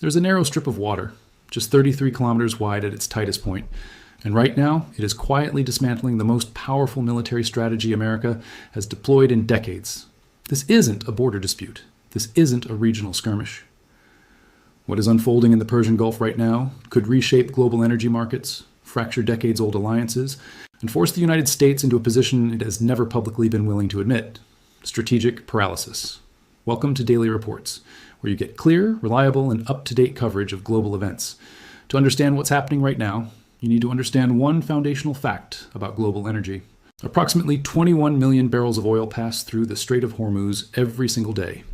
There's a narrow strip of water, just 33 kilometers wide at its tightest point, and right now it is quietly dismantling the most powerful military strategy America has deployed in decades. This isn't a border dispute. This isn't a regional skirmish. What is unfolding in the Persian Gulf right now could reshape global energy markets, fracture decades-old alliances, and force the United States into a position it has never publicly been willing to admit: strategic paralysis. Welcome to Daily Reports, where you get clear, reliable, and up-to-date coverage of global events. To understand what's happening right now, you need to understand one foundational fact about global energy. Approximately 21 million barrels of oil pass through the Strait of Hormuz every single day.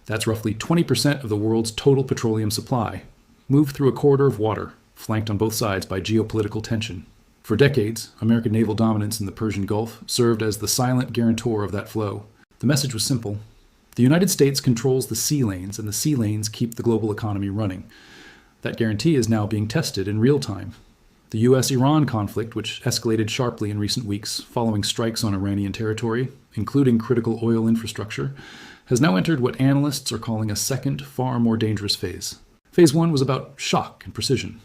That's roughly 20% of the world's total petroleum supply, move through a corridor of water, flanked on both sides by geopolitical tension. For decades, American naval dominance in the Persian Gulf served as the silent guarantor of that flow. The message was simple. The United States controls the sea lanes, and the sea lanes keep the global economy running. That guarantee is now being tested in real time. The US-Iran conflict, which escalated sharply in recent weeks following strikes on Iranian territory, including critical oil infrastructure, has now entered what analysts are calling a second, far more dangerous phase. Phase 1 was about shock and precision.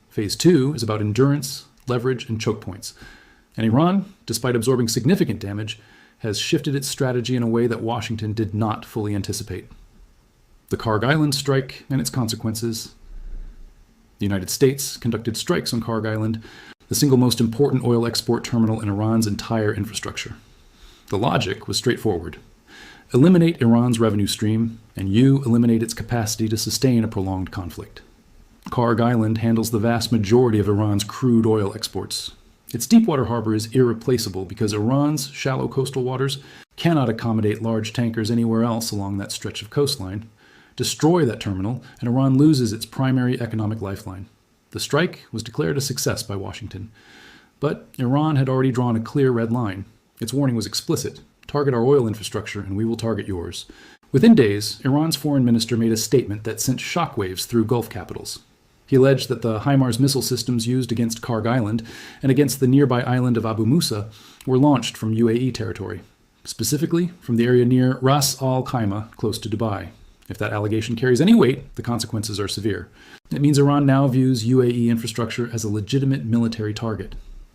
Phase 2 is about endurance, leverage, and choke points. And Iran, despite absorbing significant damage, has shifted its strategy in a way that Washington did not fully anticipate. The Karg Island strike and its consequences. The United States conducted strikes on Karg Island, the single most important oil export terminal in Iran's entire infrastructure. The logic was straightforward. Eliminate Iran's revenue stream, and you eliminate its capacity to sustain a prolonged conflict. Karg Island handles the vast majority of Iran's crude oil exports. Its deepwater harbor is irreplaceable because Iran's shallow coastal waters cannot accommodate large tankers anywhere else along that stretch of coastline. Destroy that terminal, and Iran loses its primary economic lifeline. The strike was declared a success by Washington. But Iran had already drawn a clear red line. Its warning was explicit. Target our oil infrastructure, and we will target yours. Within days, Iran's foreign minister made a statement that sent shockwaves through Gulf capitals. He alleged that the HIMARS missile systems used against Karg Island and against the nearby island of Abu Musa were launched from UAE territory, specifically from the area near Ras Al Khaimah, close to Dubai. If that allegation carries any weight, the consequences are severe. It means Iran now views UAE infrastructure as a legitimate military target.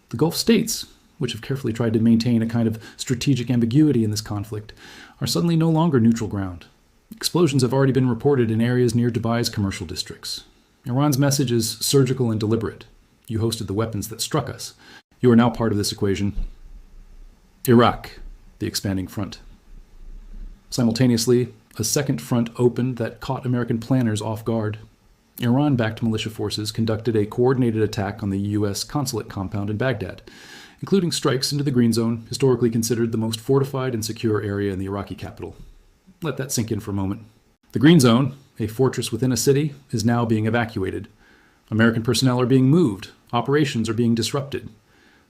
The Gulf states, which have carefully tried to maintain a kind of strategic ambiguity in this conflict, are suddenly no longer neutral ground. Explosions have already been reported in areas near Dubai's commercial districts. Iran's message is surgical and deliberate. You hosted the weapons that struck us. You are now part of this equation. Iraq, the expanding front. Simultaneously, a second front opened that caught American planners off guard. Iran-backed militia forces conducted a coordinated attack on the U.S. consulate compound in Baghdad, including strikes into the Green Zone, historically considered the most fortified and secure area in the Iraqi capital. Let that sink in for a moment. The Green Zone, a fortress within a city, is now being evacuated. American personnel are being moved. Operations are being disrupted.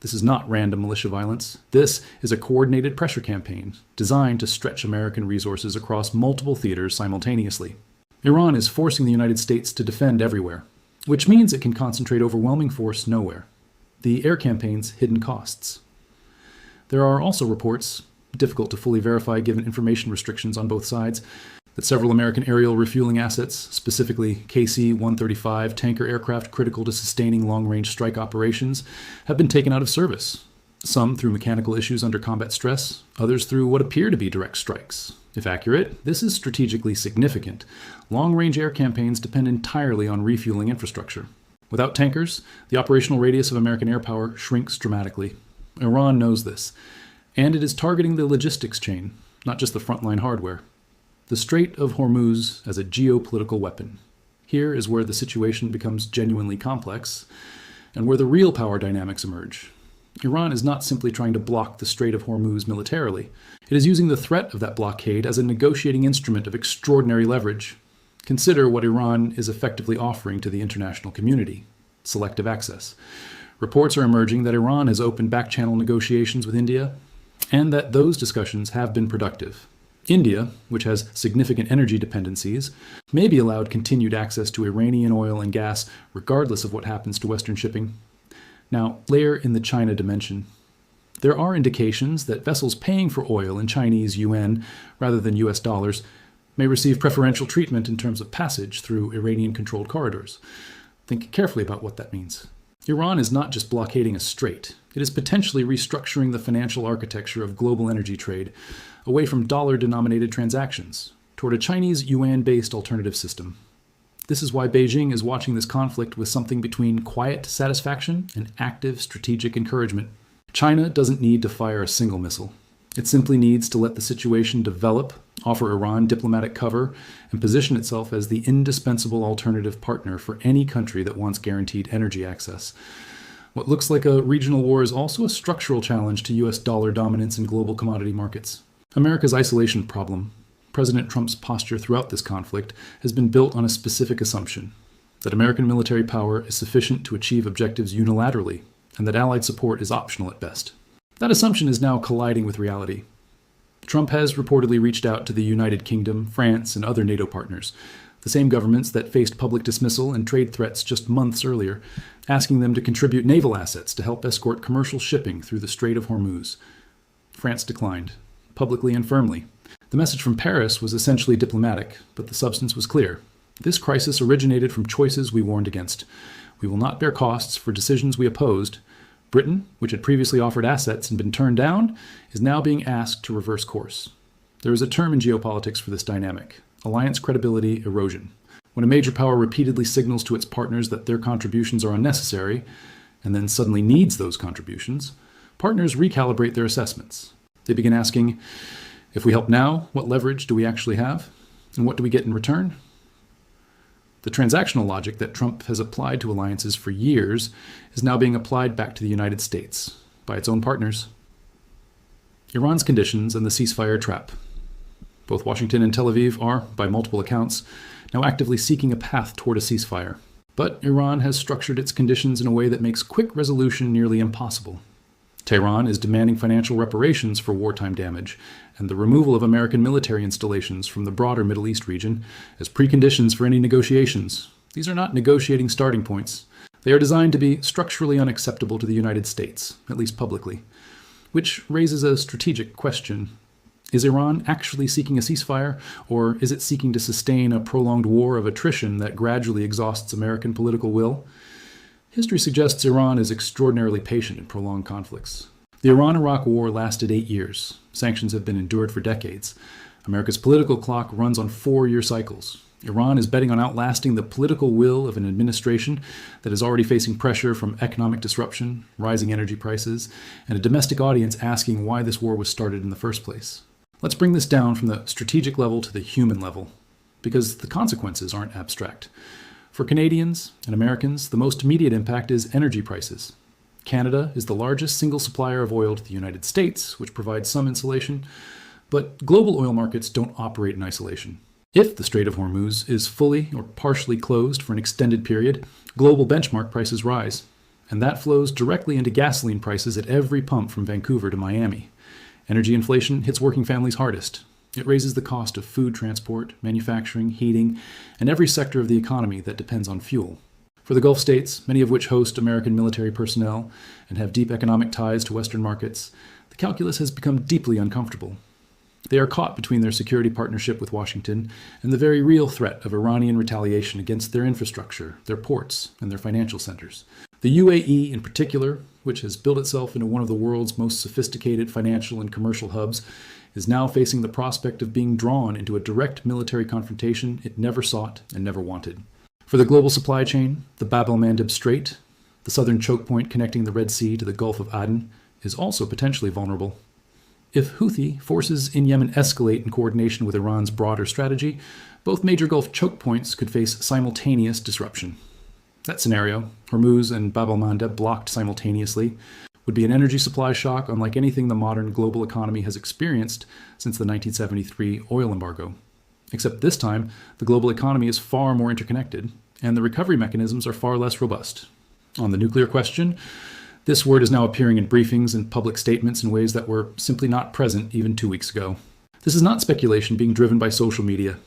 This is not random militia violence. This is a coordinated pressure campaign designed to stretch American resources across multiple theaters simultaneously. Iran is forcing the United States to defend everywhere, which means it can concentrate overwhelming force nowhere. The air campaign's hidden costs. There are also reports, difficult to fully verify given information restrictions on both sides, that several American aerial refueling assets, specifically KC-135 tanker aircraft critical to sustaining long-range strike operations, have been taken out of service. Some through mechanical issues under combat stress, others through what appear to be direct strikes. If accurate, this is strategically significant. Long-range air campaigns depend entirely on refueling infrastructure. Without tankers, the operational radius of American air power shrinks dramatically. Iran knows this, and it is targeting the logistics chain, not just the frontline hardware. The Strait of Hormuz as a geopolitical weapon. Here is where the situation becomes genuinely complex, and where the real power dynamics emerge. Iran is not simply trying to block the Strait of Hormuz militarily. It is using the threat of that blockade as a negotiating instrument of extraordinary leverage. Consider what Iran is effectively offering to the international community: selective access. Reports are emerging that Iran has opened back-channel negotiations with India, and that those discussions have been productive. India, which has significant energy dependencies, may be allowed continued access to Iranian oil and gas regardless of what happens to Western shipping. Now, layer in the China dimension. There are indications that vessels paying for oil in Chinese yuan rather than US dollars may receive preferential treatment in terms of passage through Iranian-controlled corridors. Think carefully about what that means. Iran is not just blockading a strait. It is potentially restructuring the financial architecture of global energy trade away from dollar-denominated transactions toward a Chinese yuan-based alternative system. This is why Beijing is watching this conflict with something between quiet satisfaction and active strategic encouragement. China doesn't need to fire a single missile. It simply needs to let the situation develop, offer Iran diplomatic cover, and position itself as the indispensable alternative partner for any country that wants guaranteed energy access. What looks like a regional war is also a structural challenge to U.S. dollar dominance in global commodity markets. America's isolation problem, President Trump's posture throughout this conflict, has been built on a specific assumption: that American military power is sufficient to achieve objectives unilaterally, and that Allied support is optional at best. That assumption is now colliding with reality. Trump has reportedly reached out to the United Kingdom, France, and other NATO partners, the same governments that faced public dismissal and trade threats just months earlier, asking them to contribute naval assets to help escort commercial shipping through the Strait of Hormuz. France declined, publicly and firmly. The message from Paris was essentially diplomatic, but the substance was clear. This crisis originated from choices we warned against. We will not bear costs for decisions we opposed. Britain, which had previously offered assets and been turned down, is now being asked to reverse course. There is a term in geopolitics for this dynamic: alliance credibility erosion. When a major power repeatedly signals to its partners that their contributions are unnecessary, and then suddenly needs those contributions, partners recalibrate their assessments. They begin asking, if we help now, what leverage do we actually have? And what do we get in return? The transactional logic that Trump has applied to alliances for years is now being applied back to the United States by its own partners. Iran's conditions and the ceasefire trap. Both Washington and Tel Aviv are, by multiple accounts, now actively seeking a path toward a ceasefire. But Iran has structured its conditions in a way that makes quick resolution nearly impossible. Tehran is demanding financial reparations for wartime damage and the removal of American military installations from the broader Middle East region as preconditions for any negotiations. These are not negotiating starting points. They are designed to be structurally unacceptable to the United States, at least publicly, which raises a strategic question. Is Iran actually seeking a ceasefire, or is it seeking to sustain a prolonged war of attrition that gradually exhausts American political will? History suggests Iran is extraordinarily patient in prolonged conflicts. The Iran-Iraq War lasted 8 years. Sanctions have been endured for decades. America's political clock runs on 4-year cycles. Iran is betting on outlasting the political will of an administration that is already facing pressure from economic disruption, rising energy prices, and a domestic audience asking why this war was started in the first place. Let's bring this down from the strategic level to the human level, because the consequences aren't abstract. For Canadians and Americans, the most immediate impact is energy prices. Canada is the largest single supplier of oil to the United States, which provides some insulation, but global oil markets don't operate in isolation. If the Strait of Hormuz is fully or partially closed for an extended period, global benchmark prices rise, and that flows directly into gasoline prices at every pump from Vancouver to Miami. Energy inflation hits working families hardest. It raises the cost of food transport, manufacturing, heating, and every sector of the economy that depends on fuel. For the Gulf states, many of which host American military personnel and have deep economic ties to Western markets, the calculus has become deeply uncomfortable. They are caught between their security partnership with Washington and the very real threat of Iranian retaliation against their infrastructure, their ports, and their financial centers. The UAE in particular, which has built itself into one of the world's most sophisticated financial and commercial hubs, is now facing the prospect of being drawn into a direct military confrontation it never sought and never wanted. For the global supply chain, the Bab el-Mandeb Strait, the southern choke point connecting the Red Sea to the Gulf of Aden, is also potentially vulnerable. If Houthi forces in Yemen escalate in coordination with Iran's broader strategy, both major Gulf choke points could face simultaneous disruption. That scenario, Hormuz and Bab el-Mandeb blocked simultaneously, would be an energy supply shock unlike anything the modern global economy has experienced since the 1973 oil embargo. Except this time, the global economy is far more interconnected, and the recovery mechanisms are far less robust. On the nuclear question, this word is now appearing in briefings and public statements in ways that were simply not present even 2 weeks ago. This is not speculation being driven by social media.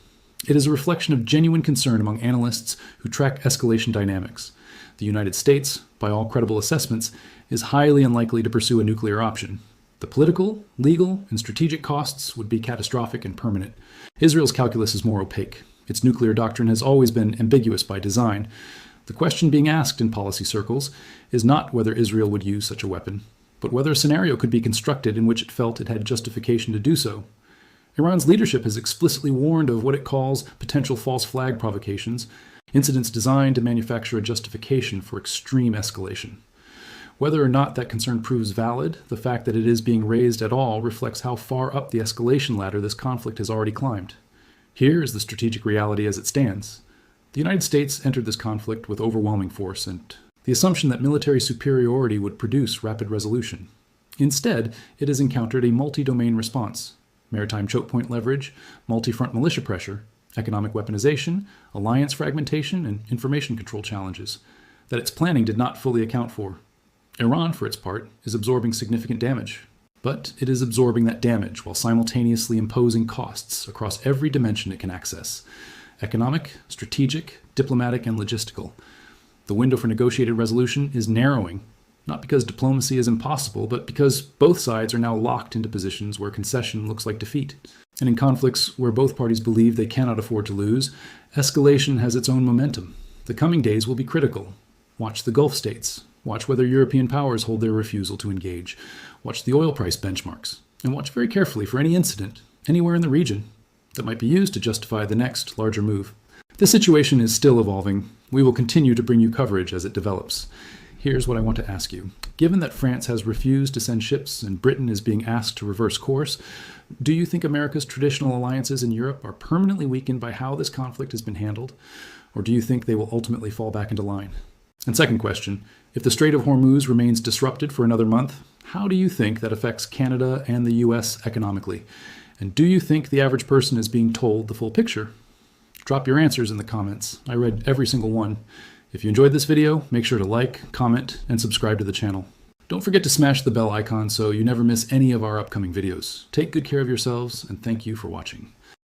It is a reflection of genuine concern among analysts who track escalation dynamics. The United States, by all credible assessments, is highly unlikely to pursue a nuclear option. The political, legal, and strategic costs would be catastrophic and permanent. Israel's calculus is more opaque. Its nuclear doctrine has always been ambiguous by design. The question being asked in policy circles is not whether Israel would use such a weapon, but whether a scenario could be constructed in which it felt it had justification to do so. Iran's leadership has explicitly warned of what it calls potential false flag provocations, incidents designed to manufacture a justification for extreme escalation. Whether or not that concern proves valid, the fact that it is being raised at all reflects how far up the escalation ladder this conflict has already climbed. Here is the strategic reality as it stands. The United States entered this conflict with overwhelming force and the assumption that military superiority would produce rapid resolution. Instead, it has encountered a multi-domain response: maritime choke point leverage, multi-front militia pressure, economic weaponization, alliance fragmentation, and information control challenges that its planning did not fully account for. Iran, for its part, is absorbing significant damage. But it is absorbing that damage while simultaneously imposing costs across every dimension it can access: economic, strategic, diplomatic, and logistical. The window for negotiated resolution is narrowing, not because diplomacy is impossible, but because both sides are now locked into positions where concession looks like defeat. And in conflicts where both parties believe they cannot afford to lose, escalation has its own momentum. The coming days will be critical. Watch the Gulf states. Watch whether European powers hold their refusal to engage. Watch the oil price benchmarks. And watch very carefully for any incident, anywhere in the region, that might be used to justify the next, larger move. This situation is still evolving. We will continue to bring you coverage as it develops. Here's what I want to ask you. Given that France has refused to send ships and Britain is being asked to reverse course, do you think America's traditional alliances in Europe are permanently weakened by how this conflict has been handled? Or do you think they will ultimately fall back into line? And second question, if the Strait of Hormuz remains disrupted for another month, how do you think that affects Canada and the US economically? And do you think the average person is being told the full picture? Drop your answers in the comments. I read every single one. If you enjoyed this video, make sure to like, comment, and subscribe to the channel. Don't forget to smash the bell icon so you never miss any of our upcoming videos. Take good care of yourselves, and thank you for watching.